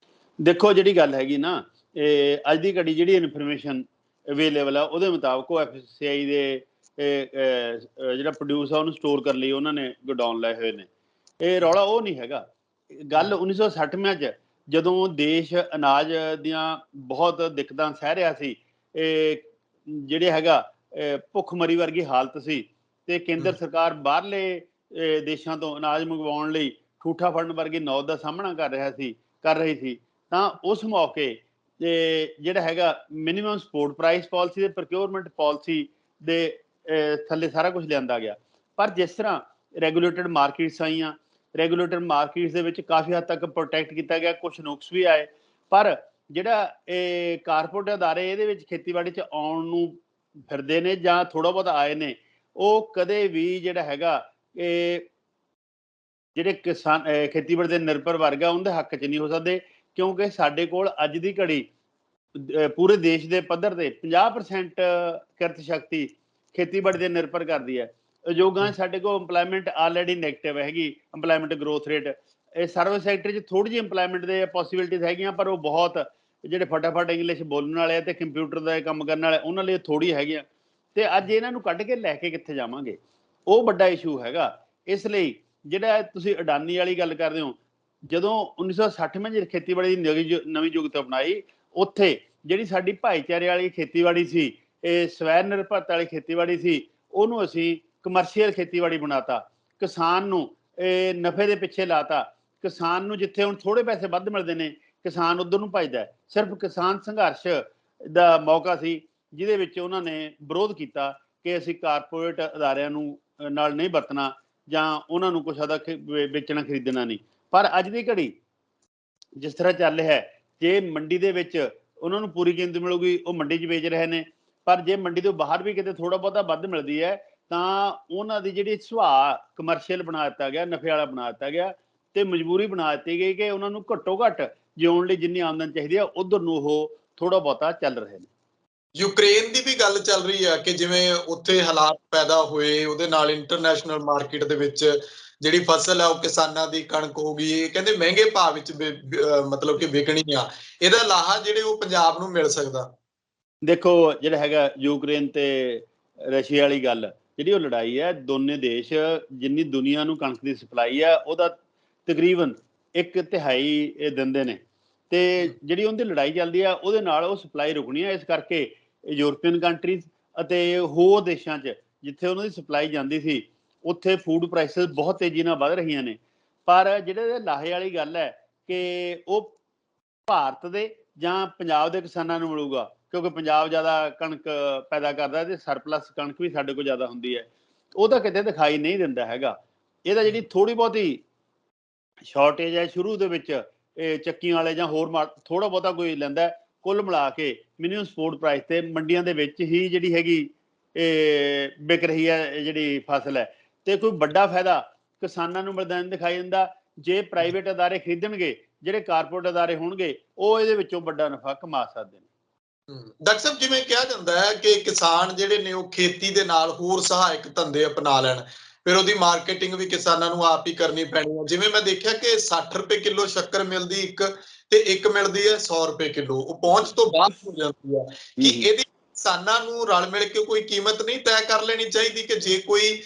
S2: ਦੇਖੋ ਜਿਹੜੀ ਗੱਲ ਹੈਗੀ ਨਾ, ਇਹ ਅੱਜ ਦੀ ਘੜੀ ਜਿਹੜੀ ਇਨਫੋਰਮੇਸ਼ਨ ਅਵੇਲੇਬਲ ਆ ਉਹਦੇ ਮੁਤਾਬਕ ਉਹ ਐਫਸੀਆਈ ਦੇ ਜਿਹੜਾ ਪ੍ਰੋਡਿਊਸ ਆ ਉਹਨੂੰ ਸਟੋਰ ਕਰਨ ਲਈ ਉਹਨਾਂ ਨੇ ਗੋਡਾਊਨ ਲਏ ਹੋਏ ਨੇ। ਇਹ ਰੌਲਾ ਉਹ ਨਹੀਂ ਹੈਗਾ। ਗੱਲ 1960 'ਚ ਜਦੋਂ ਦੇਸ਼ ਅਨਾਜ ਦੀਆਂ ਬਹੁਤ ਦਿੱਕਤਾਂ ਸਹਿ ਰਿਹਾ ਸੀ, ਇਹ ਜਿਹੜੇ ਹੈਗਾ ਭੁੱਖਮਰੀ ਵਰਗੀ ਹਾਲਤ ਸੀ, ਤੇ ਕੇਂਦਰ ਸਰਕਾਰ ਬਾਹਰਲੇ ਦੇਸ਼ਾਂ ਤੋਂ ਅਨਾਜ ਮੰਗਵਾਉਣ ਲਈ ਠੂਠਾ ਫੜਨ ਵਰਗੀ ਨੌਬਤ ਦਾ ਸਾਹਮਣਾ ਕਰ ਰਹੀ ਸੀ, ਤਾਂ ਉਸ ਮੌਕੇ ਜਿਹੜਾ ਹੈਗਾ ਮਿਨੀਮਮ ਸਪੋਰਟ ਪ੍ਰਾਈਸ ਪਾਲਿਸੀ ਤੇ ਪ੍ਰੋਕਿਉਰਮੈਂਟ ਪਾਲਿਸੀ ਦੇ ਥੱਲੇ ਸਾਰਾ ਕੁਝ ਲਿਆਂਦਾ ਗਿਆ। ਪਰ ਜਿਸ ਤਰ੍ਹਾਂ ਰੈਗੂਲੇਟਡ ਮਾਰਕੀਟਸ ਆਈਆਂ, ਰੈਗੂਲੇਟਡ ਮਾਰਕੀਟਸ ਦੇ ਵਿੱਚ ਕਾਫੀ ਹੱਦ ਤੱਕ ਪ੍ਰੋਟੈਕਟ ਕੀਤਾ ਗਿਆ, ਕੁਝ ਨੁਕਸ ਵੀ ਆਏ, ਪਰ ਜਿਹੜਾ ਇਹ ਕਾਰਪੋਰੇਟ ਅਦਾਰੇ ਇਹਦੇ ਵਿੱਚ ਖੇਤੀਬਾੜੀ 'ਚ ਆਉਣ ਨੂੰ ਫਿਰਦੇ ਨੇ ਜਾਂ ਥੋੜ੍ਹਾ ਬਹੁਤ ਆਏ ਨੇ, ਉਹ ਕਦੇ ਵੀ ਜਿਹੜਾ ਹੈਗਾ ਇਹ ਜਿਹੜੇ ਕਿਸਾਨ ਖੇਤੀਬਾੜੀ ਦੇ ਨਿਰਭਰ ਵਰਗ ਆ ਉਹਦੇ ਹੱਕ 'ਚ ਨਹੀਂ ਹੋ ਸਕਦੇ, ਕਿਉਂਕਿ ਸਾਡੇ ਕੋਲ ਅੱਜ ਦੀ ਘੜੀ ਪੂਰੇ ਦੇਸ਼ ਦੇ ਪੱਧਰ ਤੇ 50% ਕਿਰਤ ਸ਼ਕਤੀ ਖੇਤੀਬਾੜੀ ਤੇ ਨਿਰਭਰ ਕਰਦੀ ਹੈ। ਉਦਯੋਗਾਂ 'ਚ ਸਾਡੇ ਕੋਲ ਇੰਪਲਾਇਮੈਂਟ ਆਲਰੇਡੀ ਨੈਗੇਟਿਵ ਹੈਗੀ, ਇੰਪਲਾਇਮੈਂਟ ਗਰੋਥ ਰੇਟ। ਇਹ ਸਰਵਿਸ ਸੈਕਟਰ 'ਚ ਥੋੜ੍ਹੀ ਜਿਹੀ ਇੰਪਲਾਇਮੈਂਟ ਦੇ ਪੋਸੀਬਿਲਿਟੀਜ਼ ਹੈਗੀਆਂ, ਪਰ ਉਹ ਬਹੁਤ ਜਿਹੜੇ ਫਟਾਫਟ ਇੰਗਲਿਸ਼ ਬੋਲਣ ਵਾਲੇ ਤੇ ਕੰਪਿਊਟਰ ਦਾ ਕੰਮ ਕਰਨ ਵਾਲੇ ਉਹਨਾਂ ਲਈ ਥੋੜ੍ਹੀ ਹੈਗੀਆਂ। ਤੇ ਅੱਜ ਇਹਨਾਂ ਨੂੰ ਕੱਢ ਕੇ ਲੈ ਕੇ ਕਿੱਥੇ ਜਾਵਾਂਗੇ, ਉਹ ਵੱਡਾ ਇਸ਼ੂ ਹੈਗਾ। ਇਸ ਲਈ ਜਿਹੜਾ ਤੁਸੀਂ ਅਡਾਨੀ ਵਾਲੀ ਗੱਲ ਕਰਦੇ ਹੋ, ਜਦੋਂ 1960 'ਚ ਖੇਤੀਬਾੜੀ ਦੀ ਨਵੀਂ ਯੁਗਤ ਅਪਣਾਈ, ਉੱਥੇ ਜਿਹੜੀ ਸਾਡੀ ਭਾਈਚਾਰੇ ਵਾਲੀ ਖੇਤੀਬਾੜੀ ਸੀ, ਇਹ ਸਵੈ ਨਿਰਭਰਤਾ ਵਾਲੀ ਖੇਤੀਬਾੜੀ ਸੀ, ਉਹਨੂੰ ਅਸੀਂ ਕਮਰਸ਼ੀਅਲ ਖੇਤੀਬਾੜੀ ਬਣਾਤਾ। ਕਿਸਾਨ ਨੂੰ ਇਹ ਨਫੇ ਦੇ ਪਿੱਛੇ ਲਾਤਾ। ਕਿਸਾਨ ਨੂੰ ਜਿੱਥੇ ਹੁਣ ਥੋੜ੍ਹੇ ਪੈਸੇ ਵੱਧ ਮਿਲਦੇ ਨੇ, ਕਿਸਾਨ ਉੱਧਰ ਨੂੰ ਭੱਜਦਾ। ਸਿਰਫ ਕਿਸਾਨ ਸੰਘਰਸ਼ ਦਾ ਮੌਕਾ ਸੀ ਜਿਹਦੇ ਵਿੱਚ ਉਹਨਾਂ ਨੇ ਵਿਰੋਧ ਕੀਤਾ ਕਿ ਅਸੀਂ ਕਾਰਪੋਰੇਟ ਅਦਾਰਿਆਂ ਨੂੰ ਨਾਲ ਨਹੀਂ ਵਰਤਣਾ ਜਾਂ ਉਹਨਾਂ ਨੂੰ ਕੁਛ ਜ਼ਿਆਦਾ ਵੇਚਣਾ ਖਰੀਦਣਾ ਨਹੀਂ। ਪਰ ਅੱਜ ਦੀ ਘੜੀ ਜਿਸ ਤਰ੍ਹਾਂ ਚੱਲ ਰਿਹਾ, ਜੇ ਮੰਡੀ ਦੇ ਵਿੱਚ ਉਹਨਾਂ ਨੂੰ ਪੂਰੀ ਕੀਮਤ ਮਿਲੂਗੀ, ਉਹ ਮੰਡੀ 'ਚ ਵੇਚ ਰਹੇ ਨੇ। ਪਰ ਜੇ ਮੰਡੀ ਤੋਂ ਬਾਹਰ ਵੀ ਕਿਤੇ ਥੋੜ੍ਹਾ ਬਹੁਤਾ ਵੱਧ ਮਿਲਦੀ ਹੈ, ਤਾਂ ਉਹਨਾਂ ਦੀ ਜਿਹੜੀ ਸੁਭਾਅ ਕਮਰਸ਼ੀਅਲ ਬਣਾ ਦਿੱਤਾ ਗਿਆ, ਨਫੇ ਵਾਲਾ ਬਣਾ ਦਿੱਤਾ ਗਿਆ, ਤੇ ਮਜਬੂਰੀ ਬਣਾ ਦਿੱਤੀ ਗਈ ਕਿ ਉਹਨਾਂ ਨੂੰ ਘੱਟੋ ਘੱਟ ਜਿਉਣ ਲਈ ਜਿੰਨੀ ਆਮਦਨ ਚਾਹੀਦੀ ਆ ਉਧਰ ਨੂੰ ਉਹ ਥੋੜ੍ਹਾ ਬਹੁਤਾ ਚੱਲ ਰਹੇ ਨੇ।
S1: ਯੂਕਰੇਨ ਦੀ ਵੀ ਗੱਲ ਚੱਲ ਰਹੀ ਆ ਕਿ ਜਿਵੇਂ ਉੱਥੇ ਹਾਲਾਤ ਪੈਦਾ ਹੋਏ, ਉਹਦੇ ਨਾਲ ਇੰਟਰਨੈਸ਼ਨਲ ਮਾਰਕੀਟ ਦੇ ਵਿੱਚ ਜਿਹੜੀ ਫਸਲ ਆ ਉਹ ਕਿਸਾਨਾਂ ਦੀ ਕਣਕ ਹੋ ਗਈ, ਇਹ ਕਹਿੰਦੇ ਮਹਿੰਗੇ ਭਾਅ ਵਿੱਚ ਮਤਲਬ ਕਿ ਵਿਕਣੀ ਆ। ਇਹਦਾ ਲਾਹਾ ਜਿਹੜੇ ਉਹ ਪੰਜਾਬ ਨੂੰ ਮਿਲ ਸਕਦਾ।
S2: ਦੇਖੋ ਜਿਹੜਾ ਹੈਗਾ ਯੂਕਰੇਨ ਤੇ ਰਸ਼ੀਆ ਵਾਲੀ ਗੱਲ, ਜਿਹੜੀ ਉਹ ਲੜਾਈ ਹੈ, ਦੋਨੇ ਦੇਸ਼ ਜਿੰਨੀ ਦੁਨੀਆ ਨੂੰ ਕਣਕ ਦੀ ਸਪਲਾਈ ਹੈ ਉਹਦਾ ਤਕਰੀਬਨ 1/3 ਇਹ ਦਿੰਦੇ ਨੇ, ਤੇ ਜਿਹੜੀ ਉਹਦੀ ਲੜਾਈ ਚੱਲਦੀ ਆ ਉਹਦੇ ਨਾਲ ਉਹ ਸਪਲਾਈ ਰੁਕਣੀ ਹੈ। ਇਸ ਕਰਕੇ ਯੂਰਪੀਅਨ ਕੰਟਰੀਜ਼ ਅਤੇ ਹੋਰ ਦੇਸ਼ਾਂ 'ਚ ਜਿੱਥੇ ਉਹਨਾਂ ਦੀ ਸਪਲਾਈ ਜਾਂਦੀ ਸੀ, ਉੱਥੇ ਫੂਡ ਪ੍ਰਾਈਸਿਸ ਬਹੁਤ ਤੇਜ਼ੀ ਨਾਲ ਵੱਧ ਰਹੀਆਂ ਨੇ। ਪਰ ਜਿਹੜੇ ਲਾਹੇ ਵਾਲੀ ਗੱਲ ਹੈ ਕਿ ਉਹ ਭਾਰਤ ਦੇ ਜਾਂ ਪੰਜਾਬ ਦੇ ਕਿਸਾਨਾਂ ਨੂੰ ਮਿਲੂਗਾ, ਕਿਉਂਕਿ ਪੰਜਾਬ ਜ਼ਿਆਦਾ ਕਣਕ ਪੈਦਾ ਕਰਦਾ ਤੇ ਸਰਪਲਸ ਕਣਕ ਵੀ ਸਾਡੇ ਕੋਲ ਜ਼ਿਆਦਾ ਹੁੰਦੀ ਹੈ, ਉਹ ਤਾਂ ਕਿਤੇ ਦਿਖਾਈ ਨਹੀਂ ਦਿੰਦਾ ਹੈਗਾ। ਇਹਦਾ ਜਿਹੜੀ ਥੋੜ੍ਹੀ ਬਹੁਤੀ ਸ਼ਾਰਟੇਜ ਹੈ ਸ਼ੁਰੂ ਦੇ ਵਿੱਚ, ਇਹ ਚੱਕੀਆਂ ਵਾਲੇ ਜਾਂ ਹੋਰ ਥੋੜ੍ਹਾ ਬਹੁਤਾ ਕੋਈ ਲੈਂਦਾ, ਕੁੱਲ ਮਿਲਾ ਕੇ ਮਿਨੀਮਮ ਸਪੋਰਟ ਪ੍ਰਾਈਸ ਤੇ ਮੰਡੀਆਂ ਦੇ ਵਿੱਚ ਹੀ ਜਿਹੜੀ ਹੈਗੀ ਇਹ ਵਿਕ ਰਹੀ ਹੈ ਜਿਹੜੀ ਫਸਲ ਹੈ, ਤੇ ਕੋਈ ਵੱਡਾ ਫਾਇਦਾ ਕਿਸਾਨਾਂ ਨੂੰ ਮਿਲਦਾ ਨਹੀਂ ਦਿਖਾਈ ਦਿੰਦਾ। ਜੇ ਪ੍ਰਾਈਵੇਟ ਅਦਾਰੇ ਖਰੀਦਣਗੇ, ਜਿਹੜੇ ਕਾਰਪੋਰੇਟ ਅਦਾਰੇ ਹੋਣਗੇ, ਉਹ ਇਹਦੇ ਵਿੱਚੋਂ ਵੱਡਾ ਨਫਾ ਕਮਾ ਸਕਦੇ ਨੇ।
S1: ਡਾਕਟਰ ਸਾਹਿਬ, ਜਿਵੇਂ ਕਿਹਾ ਜਾਂਦਾ ਹੈ ਕਿ ਕਿਸਾਨ ਜਿਹੜੇ ਨੇ ਉਹ ਖੇਤੀ ਦੇ ਨਾਲ ਹੋਰ ਸਹਾਇਕ ਧੰਦੇ ਅਪਣਾ ਲੈਣ, ਫਿਰ ਉਹਦੀ ਮਾਰਕੀਟਿੰਗ ਵੀ ਕਿਸਾਨਾਂ ਨੂੰ ਆਪ ਹੀ ਕਰਨੀ ਪੈਣੀ ਹੈ। ਜਿਵੇਂ ਮੈਂ ਦੇਖਿਆ ਕਿ 60 ਰੁਪਏ ਕਿਲੋ ਸ਼ੱਕਰ ਮਿਲਦੀ ਇੱਕ, ਤੇ ਇੱਕ ਮਿਲਦੀ ਹੈ 100 ਰੁਪਏ ਕਿਲੋ, ਉਹ ਪਹੁੰਚ ਤੋਂ ਬਾਹਰ ਹੋ ਜਾਂਦੀ ਹੈ। ਕਿ ਇਹਦੀ ਕਿਸਾਨਾਂ ਨੂੰ ਰਲ ਮਿਲ ਕੇ ਕੋਈ ਕੀਮਤ ਨਹੀਂ ਤੈਅ ਕਰ ਲੈਣੀ ਚਾਹੀਦੀ ਕਿ ਜੇ ਕੋਈ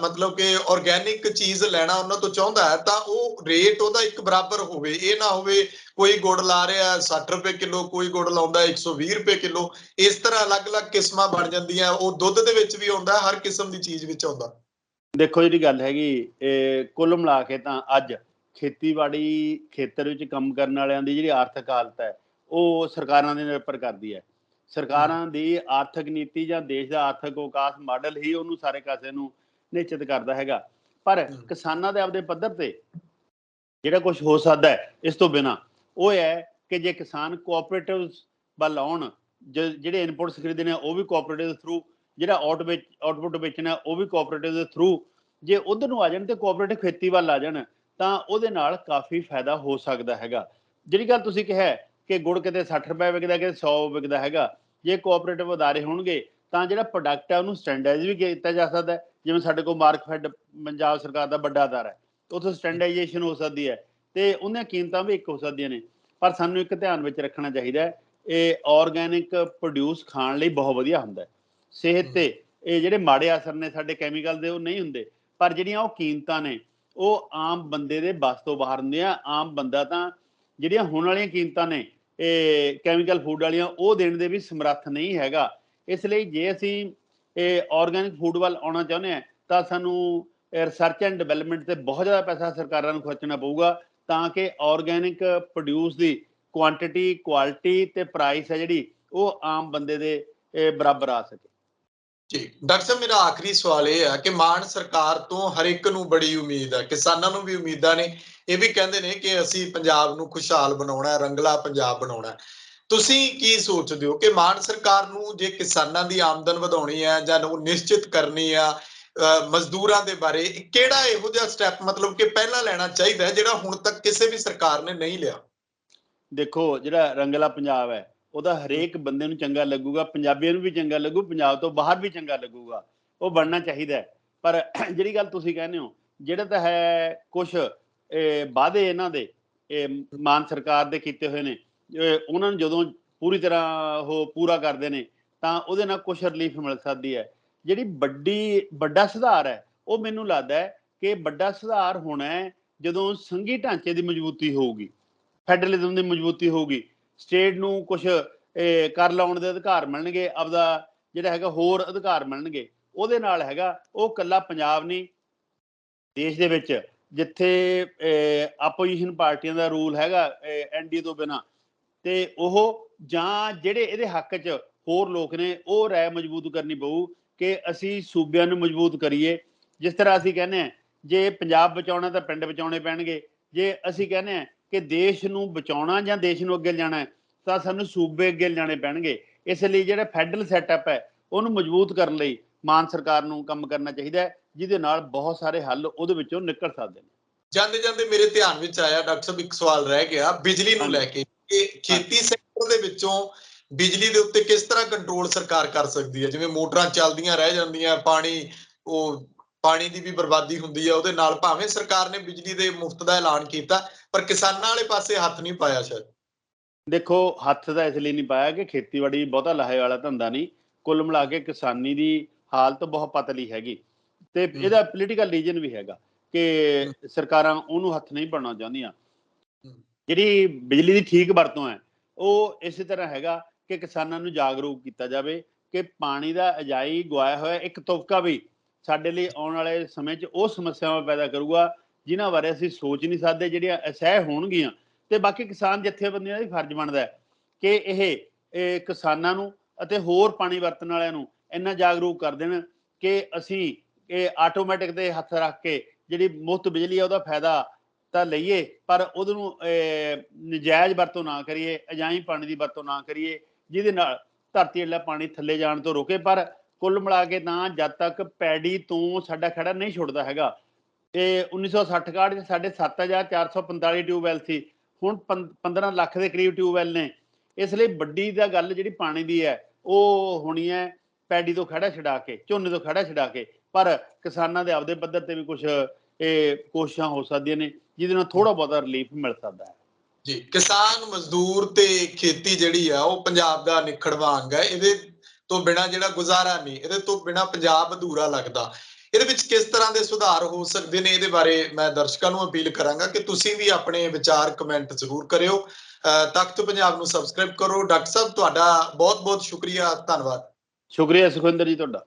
S1: ਮਤਲਬ ਕਿ ਆਰਗੈਨਿਕ ਚੀਜ਼ ਲੈਣਾ ਉਹਨਾਂ ਤੋਂ ਚਾਹੁੰਦਾ ਹੈ ਤਾਂ ਉਹ ਰੇਟ ਉਹਦਾ ਇੱਕ ਬਰਾਬਰ ਹੋਵੇ। ਇਹ ਨਾ ਹੋਵੇ ਕੋਈ ਗੁੜ ਲਾ ਰਿਹਾ 60 ਰੁਪਏ ਕਿਲੋ, ਕੋਈ ਗੁੜ ਲਾਉਂਦਾ 120 ਰੁਪਏ ਕਿਲੋ, ਇਸ ਤਰ੍ਹਾਂ ਅਲੱਗ-ਅਲੱਗ ਕਿਸਮਾਂ ਬਣ ਜਾਂਦੀਆਂ। ਉਹ ਦੁੱਧ ਦੇ ਵਿੱਚ ਵੀ ਆਉਂਦਾ, ਹਰ ਕਿਸਮ ਦੀ ਚੀਜ਼ ਵਿੱਚ ਆਉਂਦਾ।
S2: ਦੇਖੋ ਜਿਹੜੀ ਗੱਲ ਹੈਗੀ, ਇਹ ਕੁੱਲ ਮਿਲਾ ਕੇ ਤਾਂ ਅੱਜ ਖੇਤੀਬਾੜੀ ਖੇਤਰ ਵਿੱਚ ਕੰਮ ਕਰਨ ਵਾਲਿਆਂ ਦੀ ਜਿਹੜੀ ਆਰਥਿਕ ਹਾਲਤ ਹੈ ਉਹ ਸਰਕਾਰਾਂ ਦੇ ਨਿਰਭਰ ਕਰਦੀ ਹੈ। ਸਰਕਾਰਾਂ ਦੀ ਆਰਥਿਕ ਨੀਤੀ ਜਾਂ ਦੇਸ਼ ਦਾ ਆਰਥਿਕ ਵਿਕਾਸ ਮਾਡਲ ਹੀ ਉਹਨੂੰ ਸਾਰੇ ਕਾਸੇ ਨੂੰ ਨਿਸ਼ਚਿਤ ਕਰਦਾ ਹੈਗਾ। ਪਰ
S1: ਹਮ,
S2: ਕਿਸਾਨਾਂ ਦੇ ਆਪਦੇ ਪੱਧਰ ਤੇ ਜਿਹੜਾ ਕੁਝ ਹੋ ਸਕਦਾ ਹੈ ਇਸ ਤੋਂ ਬਿਨਾ ਉਹ ਹੈ ਕਿ ਜੇ ਕਿਸਾਨ ਕੋਆਪਰੇਟਿਵਸ ਵੱਲ ਆਉਣ, ਜਿਹੜੇ ਇਨਪੁਟਸ ਖਰੀਦਣੇ ਆ ਉਹ ਵੀ ਕੋਆਪਰੇਟਿਵ ਦੇ ਥਰੂ, ਜਿਹੜਾ ਆਊਟਪੁੱਟ ਵੇਚਣਾ ਉਹ ਵੀ ਕੋਆਪਰੇਟਿਵ ਦੇ ਥਰੂ, ਜੇ ਉਧਰ ਨੂੰ ਆ ਜਾਣ ਤੇ ਕੋਆਪਰੇਟਿਵ ਖੇਤੀ ਵੱਲ ਆ ਜਾਣ ਤਾਂ ਉਹਦੇ ਨਾਲ ਕਾਫੀ ਫਾਇਦਾ ਹੋ ਸਕਦਾ ਹੈਗਾ। ਜਿਹੜੀ ਗੱਲ ਤੁਸੀਂ ਕਿਹਾ ਕਿ ਗੁੜ ਕਿਤੇ 60 ਰੁਪਏ ਵਿਕਦਾ, ਕਿਤੇ 100 ਵਿਕਦਾ ਹੈਗਾ, ਜੇ ਕੋਆਪਰੇਟਿਵ ਅਦਾਰੇ ਹੋਣਗੇ ਤਾਂ ਜਿਹੜਾ ਪ੍ਰੋਡਕਟ ਹੈ ਉਹਨੂੰ ਸਟੈਂਡਰਡਾਈਜ਼ ਵੀ ਕੀਤਾ ਜਾ ਸਕਦਾ ਹੈ। ਜਿਵੇਂ ਸਾਡੇ ਕੋਲ ਮਾਰਕਫੈਡ ਪੰਜਾਬ ਸਰਕਾਰ ਦਾ ਵੱਡਾ ਅਦਾਰਾ ਹੈ, ਉੱਥੇ ਸਟੈਂਡਰਡਾਈਜੇਸ਼ਨ ਹੋ ਸਕਦੀ ਹੈ ਤੇ ਉਹਦੀਆਂ ਕੀਮਤਾਂ ਵੀ ਇੱਕ ਹੋ ਸਕਦੀਆਂ ਨੇ। ਪਰ ਸਾਨੂੰ ਇੱਕ ਧਿਆਨ ਵਿੱਚ ਰੱਖਣਾ ਚਾਹੀਦਾ ਹੈ, ਇਹ ਆਰਗੈਨਿਕ ਪ੍ਰੋਡਿਊਸ ਖਾਣ ਲਈ ਬਹੁਤ ਵਧੀਆ ਹੁੰਦਾ, ਸਿਹਤ ਤੇ ਇਹ ਜਿਹੜੇ ਮਾੜੇ ਅਸਰ ਨੇ ਸਾਡੇ ਕੈਮੀਕਲ ਦੇ ਉਹ ਨਹੀਂ ਹੁੰਦੇ, ਪਰ ਜਿਹੜੀਆਂ ਉਹ ਕੀਮਤਾਂ ਨੇ ਉਹ ਆਮ ਬੰਦੇ ਦੇ ਬਸ ਤੋਂ ਬਾਹਰ ਹੁੰਦੀਆਂ। ਆਮ ਬੰਦਾ ਤਾਂ ਜਿਹੜੀਆਂ ਹੁਣ ਵਾਲੀਆਂ ਕੀਮਤਾਂ ਨੇ ਇਹ ਕੈਮੀਕਲ ਫੂਡ ਵਾਲੀਆਂ ਉਹ ਦੇਣ ਦੇ ਵੀ ਸਮਰੱਥ ਨਹੀਂ ਹੈਗਾ। ਇਸ ਲਈ ਜੇ ਅਸੀਂ ਇਹ ਆਰਗੈਨਿਕ ਫੂਡ ਵੱਲ ਆਉਣਾ ਚਾਹੁੰਦੇ ਹਾਂ ਤਾਂ ਸਾਨੂੰ ਰਿਸਰਚ ਐਂਡ ਡਿਵੈਲਪਮੈਂਟ ਤੇ ਬਹੁਤ ਜ਼ਿਆਦਾ ਪੈਸਾ ਸਰਕਾਰਾਂ ਨੂੰ ਖਰਚਣਾ ਪਊਗਾ ਤਾਂ ਕਿ ਆਰਗੈਨਿਕ ਪ੍ਰੋਡਿਊਸ ਦੀ ਕੁਆਂਟੀਟੀ, ਕੁਆਲਿਟੀ ਤੇ ਪ੍ਰਾਈਸ ਹੈ ਜਿਹੜੀ ਉਹ ਆਮ ਬੰਦੇ ਦੇ ਬਰਾਬਰ ਆ ਸਕੇ।
S1: ਜੀ ਡਾਕਟਰ ਸਾਹਿਬ, ਮੇਰਾ ਆਖਰੀ ਸਵਾਲ ਇਹ ਹੈ ਕਿ ਮਾਨ ਸਰਕਾਰ ਤੋਂ ਹਰ ਇੱਕ ਨੂੰ ਬੜੀ ਉਮੀਦ ਹੈ, ਕਿਸਾਨਾਂ ਨੂੰ ਵੀ ਉਮੀਦਾਂ ਨੇ, ਇਹ ਵੀ ਕਹਿੰਦੇ ਨੇ ਕਿ ਅਸੀਂ ਪੰਜਾਬ ਨੂੰ ਖੁਸ਼ਹਾਲ ਬਣਾਉਣਾ ਹੈ, ਰੰਗਲਾ ਪੰਜਾਬ ਬਣਾਉਣਾ ਹੈ। ਤੁਸੀਂ ਕੀ ਸੋਚਦੇ ਹੋ ਕਿ ਮਾਨ ਸਰਕਾਰ ਨੂੰ ਜੇ ਕਿਸਾਨਾਂ ਦੀ ਆਮਦਨ ਵਧਾਉਣੀ ਹੈ ਜਾਂ ਉਹ ਨਿਸ਼ਚਿਤ ਕਰਨੀ ਆ ਮਜ਼ਦੂਰਾਂ ਦੇ ਬਾਰੇ, ਕਿਹੜਾ ਇਹੋ ਜਿਹਾ ਸਟੈਪ ਮਤਲਬ ਕਿ ਪਹਿਲਾਂ ਲੈਣਾ ਚਾਹੀਦਾ ਜਿਹੜਾ ਹੁਣ ਤੱਕ ਕਿਸੇ ਵੀ ਸਰਕਾਰ ਨੇ ਨਹੀਂ ਲਿਆ?
S2: ਦੇਖੋ, ਜਿਹੜਾ ਰੰਗਲਾ ਪੰਜਾਬ ਹੈ ਉਹਦਾ ਹਰੇਕ ਬੰਦੇ ਨੂੰ ਚੰਗਾ ਲੱਗੂਗਾ, ਪੰਜਾਬੀਆਂ ਨੂੰ ਵੀ ਚੰਗਾ ਲੱਗੂ, ਪੰਜਾਬ ਤੋਂ ਬਾਹਰ ਵੀ ਚੰਗਾ ਲੱਗੂਗਾ, ਉਹ ਬਣਨਾ ਚਾਹੀਦਾ ਹੈ। ਪਰ ਜਿਹੜੀ ਗੱਲ ਤੁਸੀਂ ਕਹਿੰਦੇ ਹੋ, ਜਿਹੜਾ ਤਾਂ ਹੈ ਕੁਛ ਵਾਅਦੇ ਇਹਨਾਂ ਦੇ ਮਾਨ ਸਰਕਾਰ ਦੇ ਕੀਤੇ ਹੋਏ ਨੇ, ਉਹਨਾਂ ਨੂੰ ਜਦੋਂ ਪੂਰੀ ਤਰ੍ਹਾਂ ਉਹ ਪੂਰਾ ਕਰਦੇ ਨੇ ਤਾਂ ਉਹਦੇ ਨਾਲ ਕੁਛ ਰਿਲੀਫ ਮਿਲ ਸਕਦੀ ਹੈ। ਜਿਹੜੀ ਵੱਡਾ ਸੁਧਾਰ ਹੈ ਉਹ ਮੈਨੂੰ ਲੱਗਦਾ ਹੈ ਕਿ ਵੱਡਾ ਸੁਧਾਰ ਹੋਣਾ ਹੈ ਜਦੋਂ ਸੰਘੀ ਢਾਂਚੇ ਦੀ ਮਜ਼ਬੂਤੀ ਹੋਊਗੀ, ਫੈਡਰਲਿਜ਼ਮ ਦੀ ਮਜ਼ਬੂਤੀ ਹੋਊਗੀ, ਸਟੇਟ ਨੂੰ ਕੁਛ ਕਰ ਲਾਉਣ ਦੇ ਅਧਿਕਾਰ ਮਿਲਣਗੇ, ਆਪਦਾ ਜਿਹੜਾ ਹੈਗਾ ਹੋਰ ਅਧਿਕਾਰ ਮਿਲਣਗੇ। ਉਹਦੇ ਨਾਲ ਹੈਗਾ ਉਹ ਇਕੱਲਾ ਪੰਜਾਬ ਨਹੀਂ, ਦੇਸ਼ ਦੇ ਵਿੱਚ ਜਿੱਥੇ ਆਪੋਜੀਸ਼ਨ ਪਾਰਟੀਆਂ ਦਾ ਰੂਲ ਹੈਗਾ ਐਨਡੀਏ ਤੋਂ ਬਿਨਾਂ, ਤੇ ਉਹ ਜਾਂ ਜਿਹੜੇ ਇਹਦੇ ਹੱਕ 'ਚ ਹੋਰ ਲੋਕ ਨੇ ਉਹ ਰਾਏ ਮਜ਼ਬੂਤ ਕਰਨੀ ਪਊ ਕਿ ਅਸੀਂ ਸੂਬਿਆਂ ਨੂੰ ਮਜ਼ਬੂਤ ਕਰੀਏ। ਜਿਸ ਤਰ੍ਹਾਂ ਅਸੀਂ ਕਹਿੰਦੇ ਹਾਂ ਜੇ ਪੰਜਾਬ ਬਚਾਉਣਾ ਤਾਂ ਪਿੰਡ ਬਚਾਉਣੇ ਪੈਣਗੇ, ਜੇ ਅਸੀਂ ਕਹਿੰਦੇ ਹਾਂ ਕਿ ਦੇਸ਼ ਨੂੰ ਬਚਾਉਣਾ ਜਾਂ ਦੇਸ਼ ਨੂੰ ਅੱਗੇ ਲਿਜਾਣਾ ਤਾਂ ਸਾਨੂੰ ਸੂਬੇ ਅੱਗੇ ਲਿਜਾਣੇ ਪੈਣਗੇ। ਇਸ ਲਈ ਜਿਹੜਾ ਫੈਡਰਲ ਸੈਟਅਪ ਹੈ ਉਹਨੂੰ ਮਜ਼ਬੂਤ ਕਰਨ ਲਈ ਮਾਨ ਸਰਕਾਰ ਨੂੰ ਕੰਮ ਕਰਨਾ ਚਾਹੀਦਾ ਹੈ, ਜਿਹਦੇ ਨਾਲ ਬਹੁਤ ਸਾਰੇ ਹੱਲ ਉਹਦੇ ਵਿੱਚੋਂ ਨਿਕਲ ਸਕਦੇ ਨੇ।
S1: ਜਾਂਦੇ ਜਾਂਦੇ ਮੇਰੇ ਧਿਆਨ ਵਿੱਚ ਆਇਆ ਡਾਕਟਰ ਸਾਹਿਬ, ਇੱਕ ਸਵਾਲ ਰਹਿ ਗਿਆ ਬਿਜਲੀ ਨੂੰ ਲੈ ਕੇ, ਕਿ ਖੇਤੀ ਸੈਕਟਰ ਦੇ ਵਿੱਚੋਂ ਬਿਜਲੀ ਦੇ ਉੱਤੇ ਕਿਸ ਤਰ੍ਹਾਂ ਕੰਟਰੋਲ ਸਰਕਾਰ ਕਰ ਸਕਦੀ ਹੈ? ਜਿਵੇਂ ਮੋਟਰਾਂ ਚੱਲਦੀਆਂ ਰਹਿ ਜਾਂਦੀਆਂ, ਪਾਣੀ ਦੀ ਵੀ ਬਰਬਾਦੀ ਹੁੰਦੀ ਹੈ ਉਹਦੇ ਨਾਲ, ਭਾਵੇਂ ਸਰਕਾਰ ਨੇ ਬਿਜਲੀ ਦੇ ਮੁਫਤ ਦਾ ਐਲਾਨ ਕੀਤਾ ਪਰ ਕਿਸਾਨਾਂ ਵਾਲੇ ਪਾਸੇ ਹੱਥ ਨਹੀਂ ਪਾਇਆ ਸ਼ਾਇਦ।
S2: ਦੇਖੋ, ਹੱਥ ਤਾਂ ਇਸ ਲਈ ਨਹੀਂ ਪਾਇਆ ਕਿ ਖੇਤੀਬਾੜੀ ਬਹੁਤਾ ਲਾਹੇ ਵਾਲਾ ਧੰਦਾ ਨਹੀਂ, ਕੁੱਲ ਮਿਲਾ ਕੇ ਕਿਸਾਨੀ ਦੀ ਹਾਲਤ ਬਹੁਤ ਪਤਲੀ ਹੈਗੀ ਤੇ ਇਹਦਾ ਪੋਲੀਟੀਕਲ ਰੀਜਨ ਵੀ ਹੈਗਾ ਕਿ ਸਰਕਾਰਾਂ ਉਹਨੂੰ ਹੱਥ ਨਹੀਂ ਪਾਉਣਾ ਚਾਹੁੰਦੀਆਂ। ਜਿਹੜੀ ਬਿਜਲੀ ਦੀ ਠੀਕ ਵਰਤੋਂ ਹੈ ਉਹ ਇਸੇ ਤਰ੍ਹਾਂ ਹੈਗਾ ਕਿ ਕਿਸਾਨਾਂ ਨੂੰ ਜਾਗਰੂਕ ਕੀਤਾ ਜਾਵੇ ਕਿ ਪਾਣੀ ਦਾ ਅਜਾਈ ਗਵਾਇਆ ਹੋਇਆ ਇੱਕ ਤੁਪਕਾ ਵੀ ਸਾਡੇ ਲਈ ਆਉਣ ਵਾਲੇ ਸਮੇਂ 'ਚ ਉਹ ਸਮੱਸਿਆਵਾਂ ਪੈਦਾ ਕਰੂਗਾ ਜਿਨ੍ਹਾਂ ਬਾਰੇ ਅਸੀਂ ਸੋਚ ਨਹੀਂ ਸਕਦੇ, ਜਿਹੜੀਆਂ ਅਸਹਿ ਹੋਣਗੀਆਂ। ਤੇ ਬਾਕੀ ਕਿਸਾਨ ਜਥੇਬੰਦੀਆਂ ਦਾ ਵੀ ਫਰਜ਼ ਬਣਦਾ ਹੈ ਕਿ ਇਹ ਕਿਸਾਨਾਂ ਨੂੰ ਅਤੇ ਹੋਰ ਪਾਣੀ ਵਰਤਣ ਵਾਲਿਆਂ ਨੂੰ ਇੰਨਾ ਜਾਗਰੂਕ ਕਰ ਦੇਣ ਕਿ ਅਸੀਂ ਇਹ ਆਟੋਮੈਟਿਕ ਦੇ ਹੱਥ ਰੱਖ ਕੇ ਜਿਹੜੀ ਮੁਫਤ ਬਿਜਲੀ ਆ ਉਹਦਾ ਫਾਇਦਾ ਤਾਂ ਲਈਏ, ਪਰ ਉਹਨੂੰ ਨਜਾਇਜ਼ ਵਰਤੋਂ ਨਾ ਕਰੀਏ, ਅਜਾਈਂ ਪਾਣੀ ਦੀ ਵਰਤੋਂ ਨਾ ਕਰੀਏ ਜਿਹਦੇ ਨਾਲ ਧਰਤੀ ਹੇਠਲਾ ਪਾਣੀ ਥੱਲੇ ਜਾਣ ਤੋਂ ਰੋਕੇ। ਪਰ ਕੁੱਲ ਮਿਲਾ ਕੇ ਤਾਂ ਜਦ ਤੱਕ ਪੈੜੀ ਤੋਂ ਸਾਡਾ ਖਹਿੜਾ ਨਹੀਂ ਛੁੱਟਦਾ ਹੈਗਾ, ਤੇ 1960-61 'ਚ ਸਾਡੇ 7,445 ਟਿਊਬਵੈਲ ਸੀ, ਹੁਣ 15 ਲੱਖ ਦੇ ਕਰੀਬ ਟਿਊਬਵੈਲ ਨੇ। ਇਸ ਲਈ ਵੱਡੀ ਤਾਂ ਗੱਲ ਜਿਹੜੀ ਪਾਣੀ ਦੀ ਹੈ ਉਹ ਹੋਣੀ ਹੈ ਪੈੜੀ ਤੋਂ ਖੜਾ ਛਡਾ ਕੇ, ਝੋਨੇ ਤੋਂ ਖੜਾ ਛਡਾ ਕੇ। ਪਰ ਕਿਸਾਨਾਂ ਦੇ ਆਪਦੇ ਪੱਧਰ ਤੇ ਵੀ ਕੁਝ ਕੋਸ਼ਿਸ਼ਾਂ ਹੋ ਸਕਦੀਆਂ ਨੇ ਜਿਹਦੇ ਨਾਲ ਥੋੜਾ ਬਹੁਤਾ ਰਿਲੀਫ ਮਿਲ ਸਕਦਾ ਹੈ।
S1: ਜੀ, ਕਿਸਾਨ ਮਜ਼ਦੂਰ ਤੇ ਖੇਤੀ ਜਿਹੜੀ ਆ ਉਹ ਪੰਜਾਬ ਦਾ ਨਿਖੜਵਾ ਅੰਗ ਹੈ, ਇਹਦੇ ਤੋਂ ਬਿਨਾਂ ਜਿਹੜਾ ਗੁਜ਼ਾਰਾ ਨਹੀਂ, ਇਹਦੇ ਤੋਂ ਬਿਨਾਂ ਪੰਜਾਬ ਅਧੂਰਾ ਲੱਗਦਾ। ਇਹਦੇ ਵਿੱਚ ਕਿਸ ਤਰ੍ਹਾਂ ਦੇ ਸੁਧਾਰ ਹੋ ਸਕਦੇ ਨੇ, ਇਹਦੇ ਬਾਰੇ ਮੈਂ ਦਰਸ਼ਕਾਂ ਨੂੰ ਅਪੀਲ ਕਰਾਂਗਾ ਕਿ ਤੁਸੀਂ ਵੀ ਆਪਣੇ ਵਿਚਾਰ ਕਮੈਂਟ ਜ਼ਰੂਰ ਕਰਿਓ। ਤਖਤ ਪੰਜਾਬ ਨੂੰ ਸਬਸਕ੍ਰਾਈਬ ਕਰੋ। ਡਾਕਟਰ ਸਾਹਿਬ, ਤੁਹਾਡਾ ਬਹੁਤ ਬਹੁਤ ਸ਼ੁਕਰੀਆ, ਧੰਨਵਾਦ।
S2: ਸ਼ੁਕਰੀਆ ਸੁਖਵਿੰਦਰ ਜੀ ਤੁਹਾਡਾ।